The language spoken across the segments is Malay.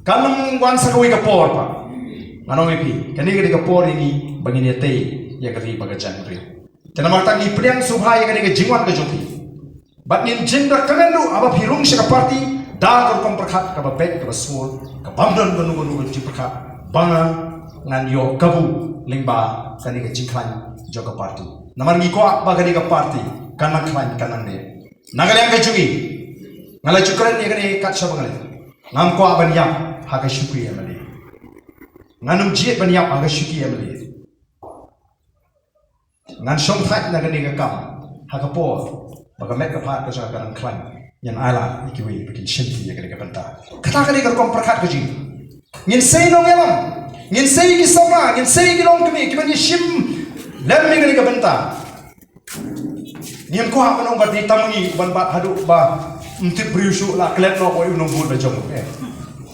kanang wan sa kawi kapor pa manong ipi kani kani kapor ini bangin yate ya kari bagajan ri tanamar tangi priang subhaya kani ke jingwan ke jopi bat nin jinda kanandu aba phirung sa party da kor kom prakhat ka ba pek ka small ka bamdan ganu ji prakhat bangan ngan yo kabu lingba kani ke jingkhan joka party namar ngi ko ba kani ka party kanak klan kanang ne nagalyang ka jugi ngala chukran ni kani kat sa bangal ngam ko aban yam ha ka shukri amali nganum jiet ban yam ha ka shukri amali ngan som thak na kani ka kam ha ka po ba ka met ka phat ka sa kan klan yan ala ikiwi bikin shinti ya kani ka banta kata kani ka kom prakhat ka ji ngin sei no ngelam ngin sei ki sama ngin sei ki long kami ki ban shim lam mi kani ka banta ngin ko ha banong berdi tamangi ban bat hadu ba mti briusu la klet no oi unong bul bajong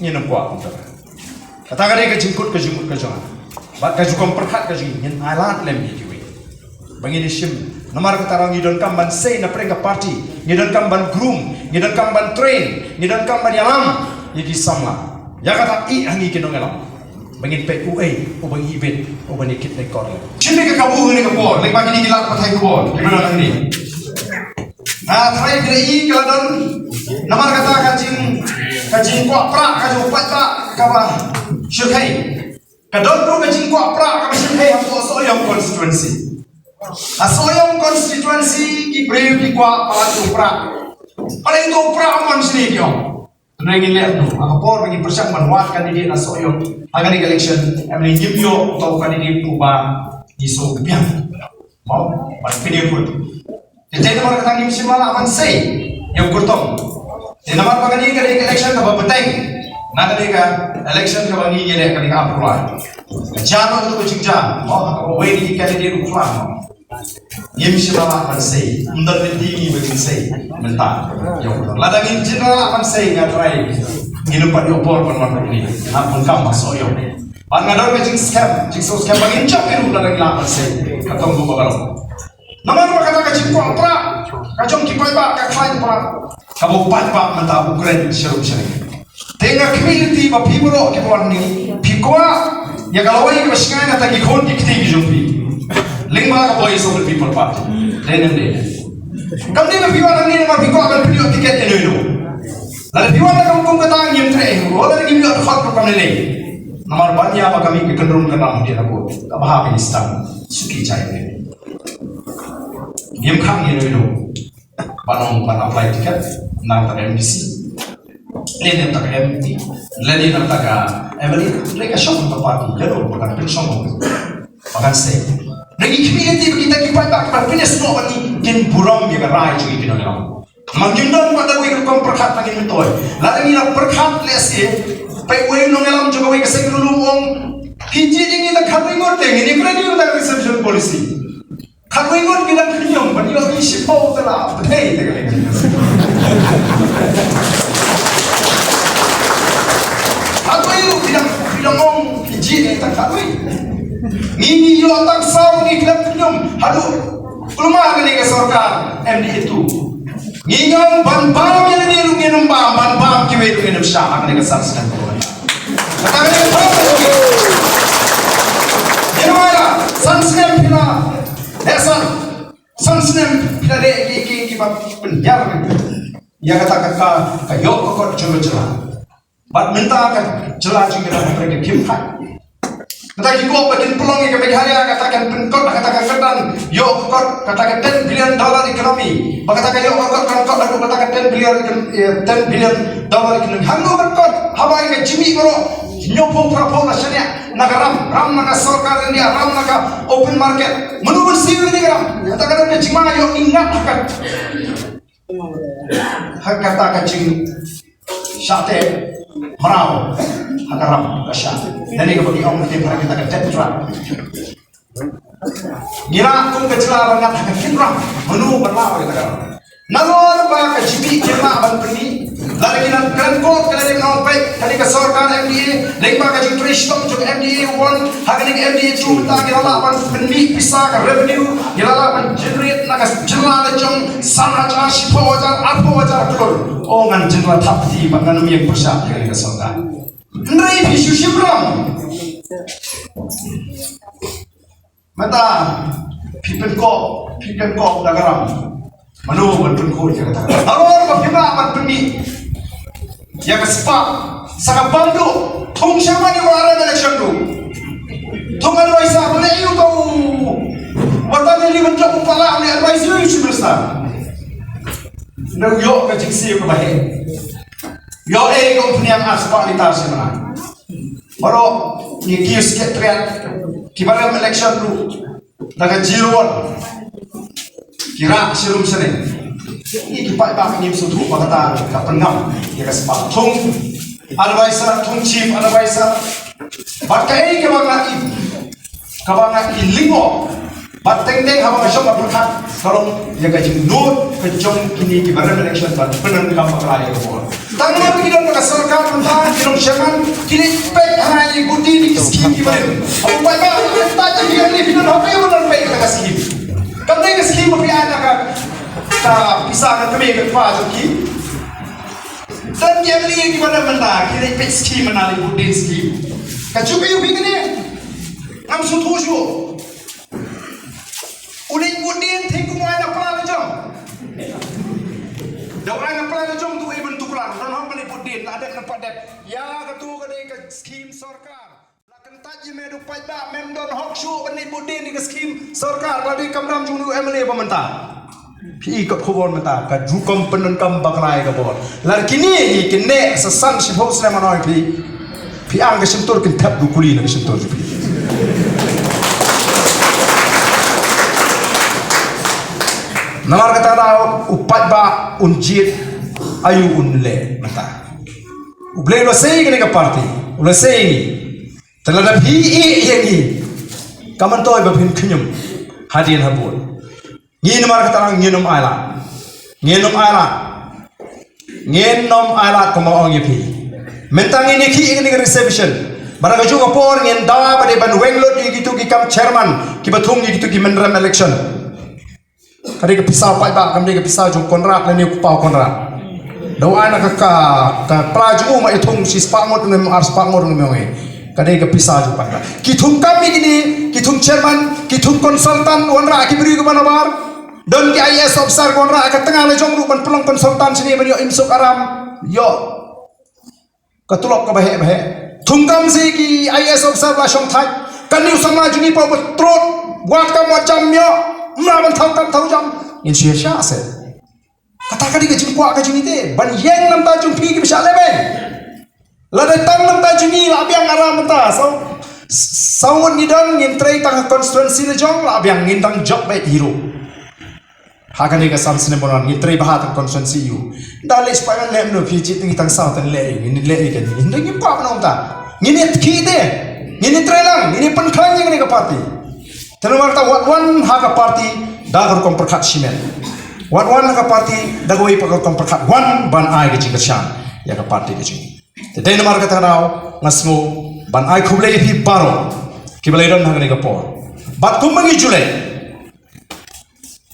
ngin ko ha kata kani ka jingkut ka jong bat ka jukom prakhat ka ji ngin ala lam mi kiwi bangin shim namar ka tarang ngidon kam ban sei na preng ka party ngidon kam ban groom ngidon kam ban train ngidon kam ban yalam yiki samla ya kata i hangi kinong alam bangin pe u bangi ibet u bani kit ne kor chini ka kabu ni ka por lek bagi ni gilat pathai ko gimana nang ni thai gre i kala don namar kata kajing ko pra ka jo pat pa ka ba shirkai ka don ko kajing ko pra ka ba shirkai ham to soyam constituency asoyam constituency ki brave ki kwa palat upra paling to upra man sini kyo nangin le no akapor bagi persang manwat kandidat asoyam agani election amni nyibyo to kandidat kuba iso biang mau pas video pun jadi nomor katang ni simala aman sei yang kurtong jadi nomor bagani kali election ka babeteng na kali ka election ka bagi yele kali ka apruan jano to kucingja mau we di kandidat upra Yem shirala akan say, undar tinggi begini say, mentah. Yang ladangin shirala akan say ngatrai, inupan yopor panman begini, ampun kam masoyo. Pangador kecing scam bagin cap iru ladangin akan say, katong buka kalau. Namun kata kecing kuapra, kacong kipai ba kaklain pra, kamu pat ba mentah Ukraine serum sering. Tengah community ba piburo kipuan ni, pikwa ya kalau ini kebesingan kata kikon dikti kijumpi. Lingma ka Voice of the People Party. Then kami na piwan ni na mabiko akan pilih tiket eno. Lalu piwan na kung kata ngim tre, wala na ngim hot ko kami le. Namar banya pa kami ke cenderung ke ram dia ko. Kabah Pakistan suki cai ni. Ngim khang eno. Panong pan apply tiket nang ta MDC. Lene ta MD. Lene na ta ka Emily mereka shop untuk party. Lalu bukan pensong. Makan stay. Nagi community kita kipat tak finish no bani kin buram ya rai cuy kino nang mangindon pada we kom perkhat lagi metoy la ngi na perkhat lesi pe we no ngelam juga we kesek dulu wong hiji ding ina khatui ngot teng ni kra ni ta reception policy khatui ngot bilang kinyom bani yo isi pau tela hey te kali khatui bilang ong hiji ni ta khatui Nini yo tak saw ni klub nyum hadu kulma ni ke sarkar MD itu ngingam ban bam yang ni lu nginum ban bam ki we lu nginum sha ni ke sarsan ko kata ni Yenwala sansnem pila desan sansnem pila de ki bab penjar ya kata ka yo ko jela bat minta ka jela juga mereka kim khat kata kiko bagian pelong yang kami hari katakan penkot katakan kedan yo kot katakan $10 billion ekonomi katakan yo kot kot lalu katakan $10 billion ekonomi hangu berkot habai ke jimi bro nyopo prapo nasyanya nagaram ram naga sarkar India ram naga open market menurut siwi ni ram katakan ada jima yo ingat katakan jing syate merau hakaram kasya dan ini kemudian orang mesti kita kerja terang ngira kung kecela banget hakiram menu berlawa kita kan nalor ba kajibi kena ban perni lagi nan kan ko kena dia mau baik tadi ke sarkar MDA lagi ba kaji trishtom juga MDA 1 hagani MDA 2 ta kira la ban perni bisa ka revenue kira la ban generate na ka jela le jong sana cha shipo wajar apo wajar tur oh ngan jela thapti bangan mi yang persa kira ke sarkar Ndrai bisu shibram. Mata pipen kok dagaram. Manu banpun ko ya kata. Aror bapima banpuni. Ya kespa saka bandu thong shamani wara election do. Thong advisor boleh you kau. Watan ini bentuk kepala oleh advisor you superstar. Nau yo ka jiksi ko bahe. Yo kau punya aspa litar semana. Baru ni kius ketriat kibaram election do. Daga 0-1. Kira sirum sene. Ini kipai bak ni sudu bakata ka pengam ya kaspa. Thong advisor, thong chief advisor. Bakai ke bang lagi lingo. Bateng habang asyam berkat kalau ya gaji nur kejong kini kibaran election ban benar kam pakai ko. Tangan kita nak serkan mentah kirom syaman kini pek hai budi ni skim kibaran. Apa ba kita jadi ni bidan apa yang benar pek ka skim. Kamne ka skim beri anak ka pisah ka kami ka pa joki. Dan yang ni kibaran mentah kini pek skim menali budi skim. Kacuba yu bingni. Am sutuju. Ulit budin thing kumai na pala jom. Dawai na pala jom tu ibn tukran. Dan ham bani budin ada na padet. Ya katu kadai ka scheme sarkar. Lakan taji medu pajba mem don hok shu bani budin ni ka scheme sarkar ladi kamram junu MLA pementa. Pi ka khobon menta ka jukom penon kam baklai ka bol. Lar kini hi kene sasan shibho sle manoi pi ang ka simtor kin thap du kuli na ka simtor pi. Namar kata dah upat ba unjit ayu unle mata. Uble lo sei kene ka party. Uble sei ni. Terlada bi yang ni. Kaman toy ba pin knyum. Hadian habul. Ni namar kata nang nginum ala. Nginum ala. Nginom ala ko mo ang yepi. Mentang ini ki ini reception. Barang juga por ngin dawa ba de ban wenglot gitu ki kam chairman ki bathum gitu ki menram election. Kali ke pisau pai ba kami ke pisau jong konrak dan ni kupau konrak. Doa nak ka pelaju ma ithung si spamot ngem ar spamot ngem. Kali ke pisau jong pai ba. Kithung kami gini, kithung chairman, kithung konsultan wanra ki beri ke mana bar. Don ki IS officer konrak ka tengah le jong rupan pelong konsultan sini beri insuk aram. Yo. Katulok ka bahe. Thungkam si ki IS officer la shong thai. Kan ni sama juni pa betrot buat ka macam yo. Melawan tahu jam yang sia-sia se. Katakan di kecil kuat kecil ni ban yang nam ta jumpi ke bisa leben. La datang nam ta juni la biang aram ta sawon ni dan ngin trai tang constituency le jong la biang ngin tang job baik hero. Hakan ni ka sam sine bonan ngin trai bahat tang constituency you. Dale spagan lem no pijit ngi tang sa tan le ngin le kan ni ngi pa panom ta. Ngin ki de. Ngin trai lang ngin penkhang ngin ka party. Terus kita wan haka party dagar kom perkat simen. Wan haka party dagoi pakar kom perkat wan ban ai ke cikashan ya ka party ke cik. Tetapi nama kata rau ngasmu ban ai kublai pi paro kibaleran haka ni kapor. Bat kumbangi jule.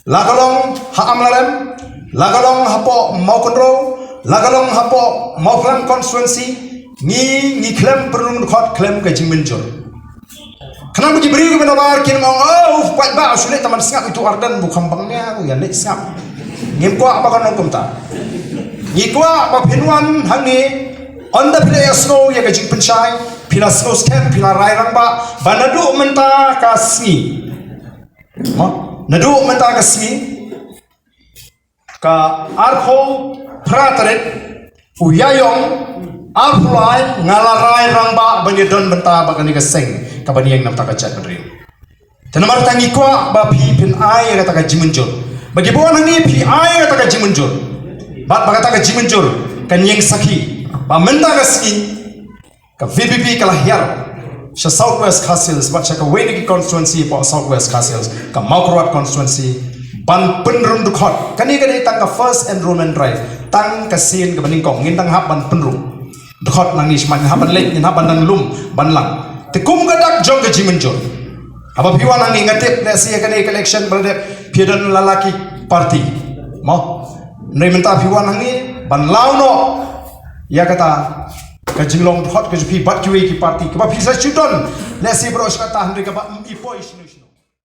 Lagalong ha amlarem, lagalong hapo mau kontrol, lagalong hapo mau klan constituency ni klaim perlu khot klaim ke jimenjol. Kenapa diberi kepada bar kini mau kuat ba sulit teman sengap itu ardan bukan bangnya aku ya lek sengap ngim kuat apa kan nongkom ta ni kuat apa pinwan hang ni onda pila ya snow ya gajing penchai pila snow scan pila rai rang ba banadu menta kasmi nadu menta kasmi ka arho prataret uyayong arfulai ngalarai rang ba banidon menta bagani kaseng kabani yang nampak kacat menerima. Tenamar tangi kuah bapi pin ai kata kaji muncul. Bagi buan ni pi ai kata kaji muncul. Bat kata kaji muncul kan yang saki. Ba menda kaski ka VPP kalahir. Sa Southwest Castles bat ka Weniki constituency pa Southwest Castles ka Maukrot constituency ban penrum dukot. Kani kani tang ka first enrollment drive tang kasin ka baning kong ngintang hap ban penrum. Dukot nang isman haban lek ngin haban nang lum ban lang. Tekum gadak jong ke jimenjol. Apa piwan ang ingatip na siya kanay election berada piadan lalaki party. Mau? Nai menta piwan ang ni banlaw no. Ya kata kajing long hot kajpi bat kiwe ki party kaba phisa chuton lesi bro shka ta handre kaba ipoi shinu